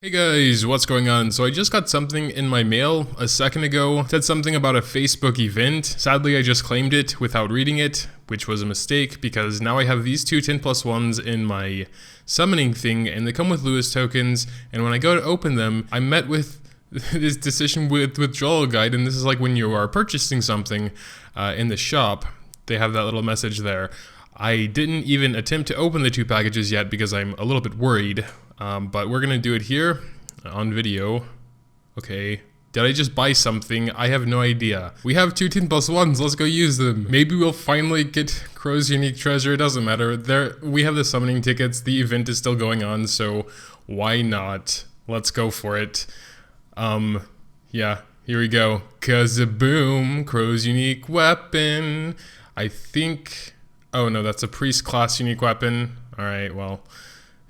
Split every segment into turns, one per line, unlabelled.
Hey guys, what's going on? So I just got something in my mail a second ago. It said something about a Facebook event. Sadly, I just claimed it without reading it, which was a mistake because now I have these two 10+1s in my summoning thing and they come with Lewis tokens. And when I go to open them, I'm met with this decision with withdrawal guide. And this is like when you are purchasing something in the shop, they have that little message there. I didn't even attempt to open the two packages yet because I'm a little bit worried. But we're gonna do it here on video. Okay, did I just buy something? I have no idea. We have two 10+1s, let's go use them. Maybe we'll finally get Crow's unique treasure, it doesn't matter. We have the summoning tickets, the event is still going on, so why not? Let's go for it. Yeah, here we go. Kazaboom, Crow's unique weapon. I think, oh no, that's a priest class unique weapon. All right, well.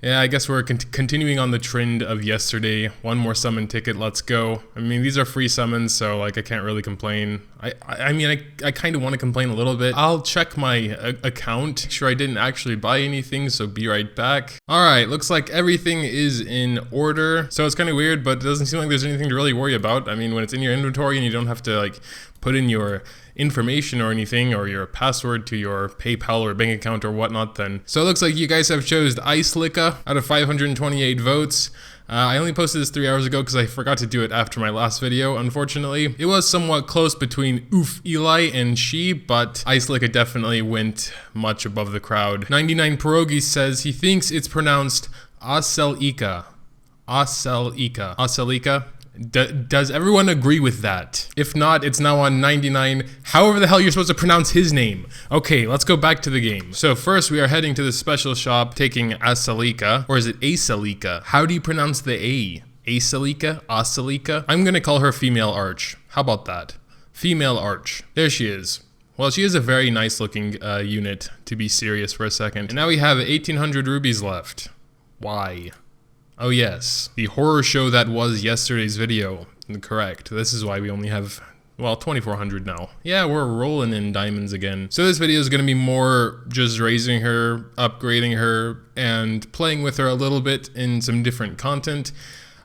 Yeah, I guess we're continuing on the trend of yesterday. One more summon ticket, let's go. I mean, these are free summons, so like I can't really complain. I mean, I kind of want to complain a little bit. I'll check my account, make sure I didn't actually buy anything, so be right back. All right, looks like everything is in order. So it's kind of weird, but it doesn't seem like there's anything to really worry about. I mean, when it's in your inventory and you don't have to like put in your information or anything, or your password to your PayPal or bank account or whatnot, then. So it looks like you guys have chose Aselica out of 528 votes. I only posted this 3 hours ago because I forgot to do it after my last video, unfortunately. It was somewhat close between Oof Eli and She, but Aselica definitely went much above the crowd. 99 Pierogi says he thinks it's pronounced Aselika. Aselika. Aselika. Does everyone agree with that? If not, it's now on 99. However the hell you're supposed to pronounce his name. Okay, let's go back to the game. So first we are heading to the special shop, taking Aselica, or is it Aselika? How do you pronounce the A? Aselika? Aselika? I'm gonna call her Female Arch. How about that? Female Arch. There she is. Well, she is a very nice looking unit, to be serious for a second. And now we have 1,800 rubies left. Why? Oh yes, the horror show that was yesterday's video. Correct. This is why we only have, well, 2,400 now. Yeah, we're rolling in diamonds again. So this video is going to be more just raising her, upgrading her, and playing with her a little bit in some different content.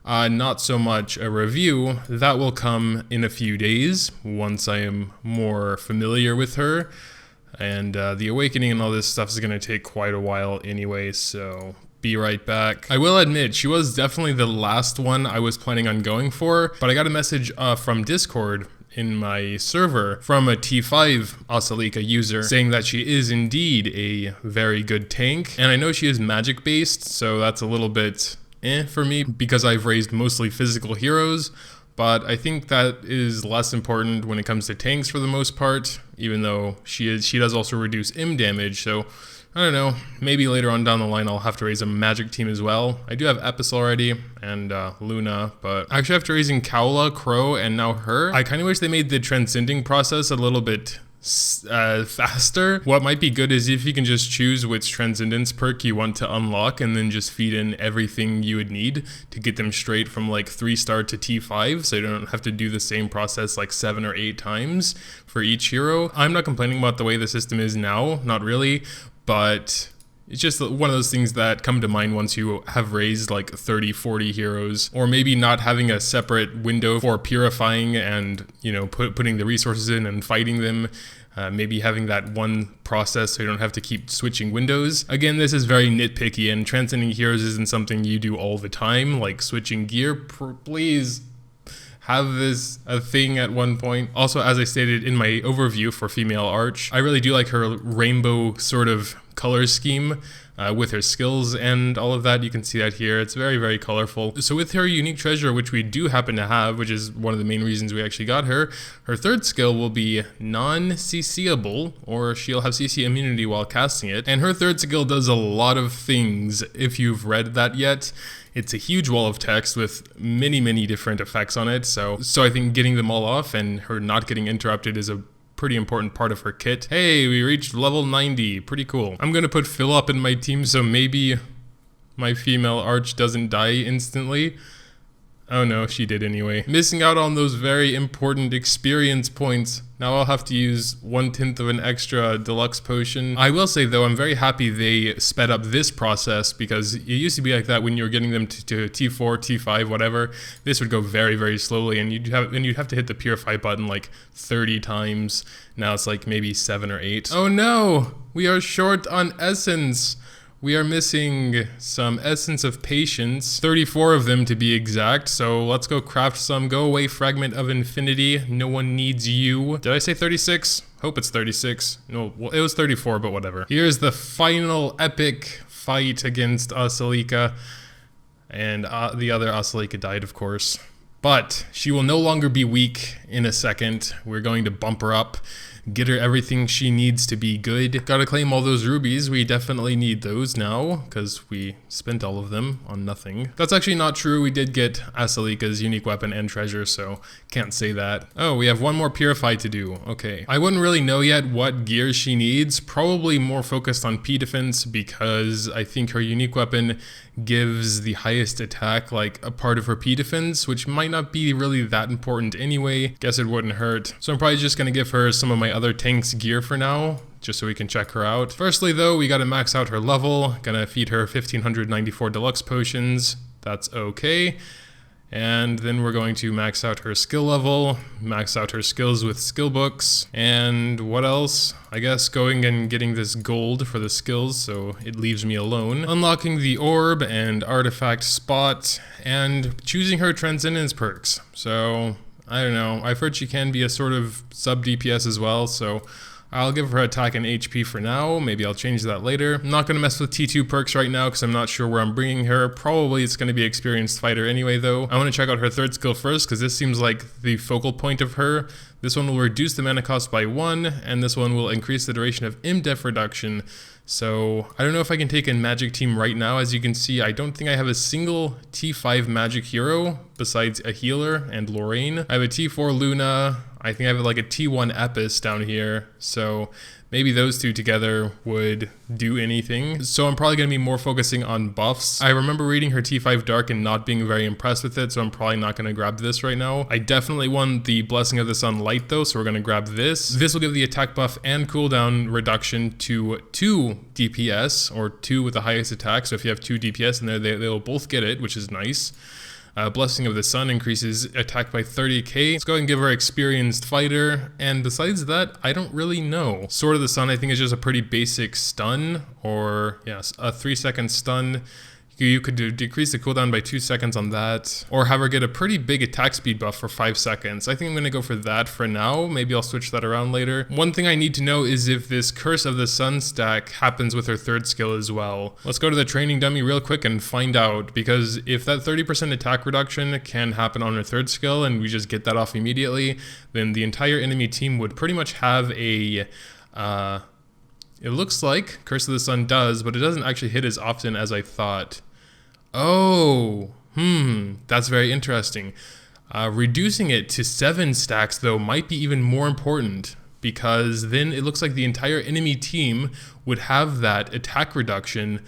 Not so much a review. That will come in a few days once I am more familiar with her. And the awakening and all this stuff is going to take quite a while anyway, so be right back. I will admit, she was definitely the last one I was planning on going for, but I got a message from Discord in my server from a T5 Aselika user saying that she is indeed a very good tank, and I know she is magic based, so that's a little bit for me because I've raised mostly physical heroes. But I think that is less important when it comes to tanks for the most part, even though she does also reduce M damage, so I don't know, maybe later on down the line I'll have to raise a magic team as well. I do have Epis already, and Luna, but actually after raising Kaula, Crow, and now her, I kind of wish they made the transcending process a little bit faster. What might be good is if you can just choose which Transcendence perk you want to unlock and then just feed in everything you would need to get them straight from like 3-star to T5, so you don't have to do the same process like 7 or 8 times for each hero. I'm not complaining about the way the system is now, not really, but it's just one of those things that come to mind once you have raised like 30-40 heroes, or maybe not having a separate window for purifying and, you know, putting the resources in and fighting them. Maybe having that one process so you don't have to keep switching windows. Again, this is very nitpicky, and transcending heroes isn't something you do all the time, like switching gear. Please have this a thing at one point. Also, as I stated in my overview for Female Arch, I really do like her rainbow sort of color scheme with her skills and all of that. You can see that here. It's very, very colorful. So with her unique treasure, which we do happen to have, which is one of the main reasons we actually got her, her third skill will be non-CCable, or she'll have CC immunity while casting it. And her third skill does a lot of things, if you've read that yet. It's a huge wall of text with many, many different effects on it. So I think getting them all off and her not getting interrupted is a pretty important part of her kit. Hey, we reached level 90. Pretty cool. I'm gonna put Philip in my team so maybe my Female Arch doesn't die instantly. Oh no, she did anyway. Missing out on those very important experience points. Now I'll have to use 1/10 of an extra deluxe potion. I will say though, I'm very happy they sped up this process, because it used to be like that when you were getting them to T4, T5, whatever. This would go very, very slowly, and you'd have to hit the purify button like 30 times. Now it's like maybe 7 or 8. Oh no, we are short on essence. We are missing some Essence of Patience, 34 of them to be exact, so let's go craft some. Go away, Fragment of Infinity, no one needs you. Did I say 36? Hope it's 36. No, well, it was 34, but whatever. Here's the final epic fight against Aselica, and the other Aselika died, of course. But she will no longer be weak in a second. We're going to bump her up, get her everything she needs to be good. Gotta claim all those rubies. We definitely need those now, because we spent all of them on nothing. That's actually not true. We did get Aselika's unique weapon and treasure, so can't say that. Oh, we have one more purify to do. Okay. I wouldn't really know yet what gear she needs. Probably more focused on P defense, because I think her unique weapon gives the highest attack, like a part of her P defense, which might not be really that important anyway. Guess it wouldn't hurt. So I'm probably just gonna give her some of my other tank's gear for now, just so we can check her out. Firstly though, we gotta max out her level. Gonna feed her 1594 deluxe potions. That's okay. And then we're going to max out her skill level, max out her skills with skill books, and what else? I guess going and getting this gold for the skills, so it leaves me alone. Unlocking the orb and artifact spot, and choosing her Transcendence perks. So, I don't know, I've heard she can be a sort of sub DPS as well, so I'll give her attack and HP for now. Maybe I'll change that later. I'm not going to mess with T2 perks right now because I'm not sure where I'm bringing her. Probably it's going to be experienced fighter anyway though. I want to check out her third skill first because this seems like the focal point of her. This one will reduce the mana cost by 1, and this one will increase the duration of IMDEF reduction. So I don't know if I can take in Magic Team right now. As you can see, I don't think I have a single T5 Magic hero besides a healer and Lorraine. I have a T4 Luna. I think I have like a T1 Epis down here. So maybe those two together would do anything. So I'm probably going to be more focusing on buffs. I remember reading her T5 Dark and not being very impressed with it, so I'm probably not going to grab this right now. I definitely want the Blessing of the Sun Light though, so we're going to grab this. This will give the attack buff and cooldown reduction to 2 DPS, or 2 with the highest attack. So if you have 2 DPS in there, they will both get it, which is nice. Blessing of the Sun increases attack by 30k. Let's go ahead and give her experienced fighter. And besides that, I don't really know. Sword of the Sun, I think, is just a pretty basic stun, or yes, a 3-second stun. You could decrease the cooldown by 2 seconds on that, or have her get a pretty big attack speed buff for 5 seconds. I think I'm going to go for that for now. Maybe I'll switch that around later. One thing I need to know is if this Curse of the Sun stack happens with her third skill as well. Let's go to the training dummy real quick and find out, because if that 30% attack reduction can happen on her third skill and we just get that off immediately, then the entire enemy team would pretty much have a... It looks like Curse of the Sun does, but it doesn't actually hit as often as I thought. Oh, that's very interesting. Reducing it to 7 stacks, though, might be even more important, because then it looks like the entire enemy team would have that attack reduction,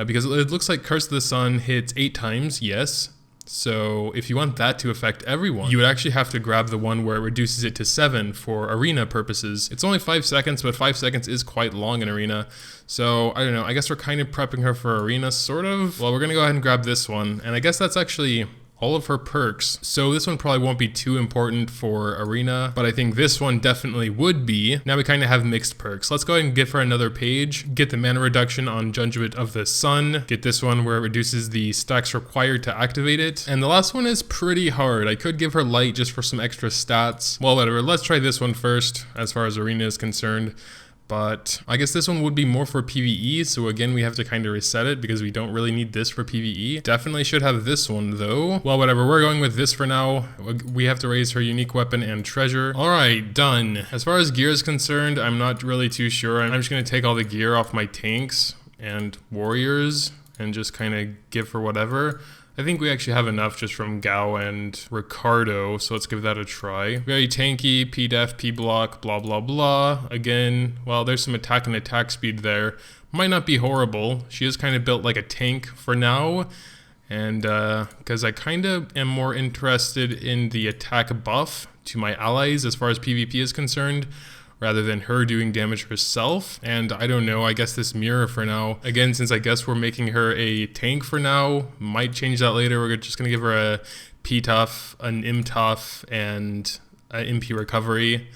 because it looks like Curse of the Sun hits 8 times, yes. So if you want that to affect everyone, you would actually have to grab the one where it reduces it to 7 for arena purposes. It's only 5 seconds, but 5 seconds is quite long in arena. So I don't know, I guess we're kind of prepping her for arena, sort of. Well, we're gonna go ahead and grab this one, and I guess that's actually all of her perks. So this one probably won't be too important for arena, but I think this one definitely would be. Now we kind of have mixed perks. Let's go ahead and give her another page, get the mana reduction on Judgment of the Sun, get this one where it reduces the stacks required to activate it. And the last one is pretty hard. I could give her light just for some extra stats. Well, whatever, let's try this one first as far as arena is concerned. But I guess this one would be more for PvE, so again we have to kind of reset it because we don't really need this for PvE. Definitely should have this one though. Well, whatever, we're going with this for now. We have to raise her unique weapon and treasure. Alright, done. As far as gear is concerned, I'm not really too sure. I'm just going to take all the gear off my tanks and warriors and just kind of give her whatever. I think we actually have enough just from Gao and Ricardo, so let's give that a try. Very tanky, P-def, P-block, blah blah blah. Again, well, there's some attack and attack speed there. Might not be horrible. She is kind of built like a tank for now. And because I kind of am more interested in the attack buff to my allies as far as PvP is concerned, rather than her doing damage herself. And I don't know, I guess this mirror for now, again, since I guess we're making her a tank for now, might change that later. We're just gonna give her a P-Tough, an M-Tough, and an MP recovery.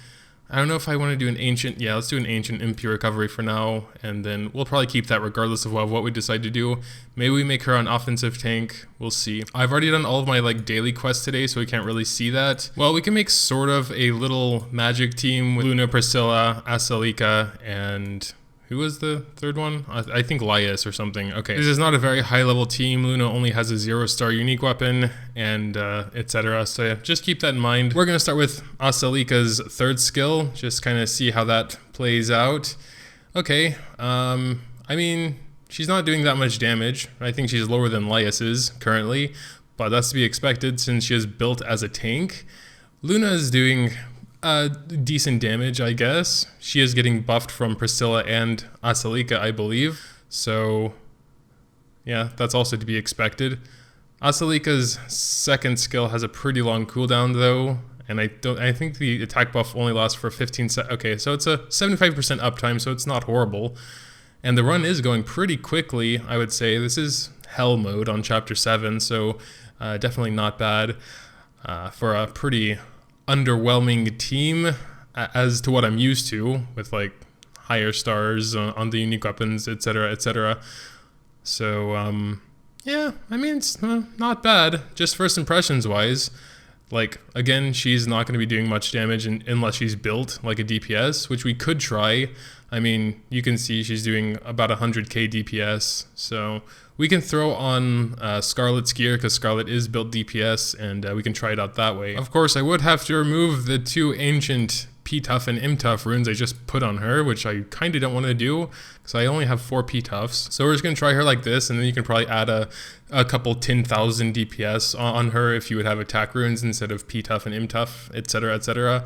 I don't know if I want to do an ancient. Yeah, let's do an ancient MP recovery for now, and then we'll probably keep that regardless of what we decide to do. Maybe we make her an offensive tank. We'll see. I've already done all of my like daily quests today, so we can't really see that. Well, we can make sort of a little magic team with Luna, Priscilla, Aselica, and who was the third one? I think Laius or something. Okay, this is not a very high level team. Luna only has a 0-star unique weapon and etc. So yeah, just keep that in mind. We're gonna start with Aselica's third skill, just kind of see how that plays out. Okay, I mean, she's not doing that much damage. I think she's lower than Laius's currently, but that's to be expected since she is built as a tank. Luna is doing decent damage, I guess. She is getting buffed from Priscilla and Aselica, I believe. So yeah, that's also to be expected. Aselica's second skill has a pretty long cooldown though, and I think the attack buff only lasts for 15 seconds. Okay, so it's a 75% uptime, so it's not horrible. And the run is going pretty quickly, I would say. This is hell mode on chapter 7, so definitely not bad for a pretty underwhelming team as to what I'm used to with like higher stars on the unique weapons, etc, etc. So yeah, I mean, it's not bad. Just first impressions wise, like again, she's not going to be doing much damage unless she's built like a DPS, which we could try. I mean, you can see she's doing about 100k DPS, so we can throw on Scarlet's gear because Scarlet is built DPS, and we can try it out that way. Of course, I would have to remove the 2 ancient P-Tough and M-Tough runes I just put on her, which I kind of don't want to do because I only have 4 P-Toughs. So we're just going to try her like this, and then you can probably add a couple 10,000 DPS on her if you would have attack runes instead of P-Tough and M-Tough, etc, etc.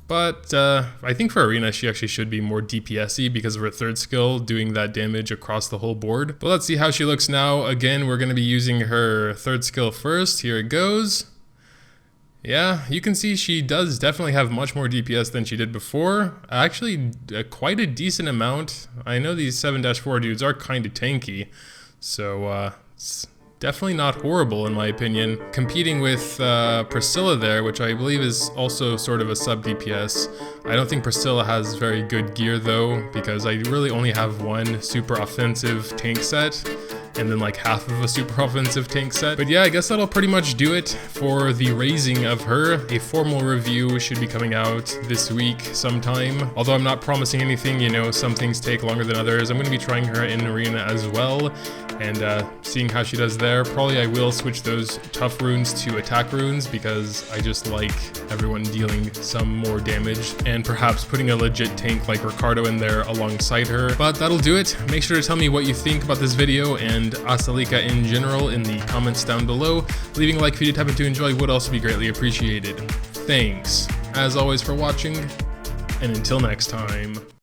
But I think for Arena, she actually should be more DPS-y because of her third skill, doing that damage across the whole board. But let's see how she looks now. Again, we're going to be using her third skill first. Here it goes. Yeah, you can see she does definitely have much more DPS than she did before. Actually, quite a decent amount. I know these 7-4 dudes are kind of tanky, so it's definitely not horrible in my opinion. Competing with Priscilla there, which I believe is also sort of a sub DPS. I don't think Priscilla has very good gear though, because I really only have one super offensive tank set, and then like half of a super offensive tank set. But yeah, I guess that'll pretty much do it for the raising of her. A formal review should be coming out this week sometime. Although I'm not promising anything, you know, some things take longer than others. I'm going to be trying her in Arena as well, and seeing how she does there. Probably I will switch those tough runes to attack runes because I just like everyone dealing some more damage, and perhaps putting a legit tank like Ricardo in there alongside her. But that'll do it. Make sure to tell me what you think about this video and Aselika in general in the comments down below. Leaving a like if you did happen to enjoy would also be greatly appreciated. Thanks, as always, for watching, and until next time.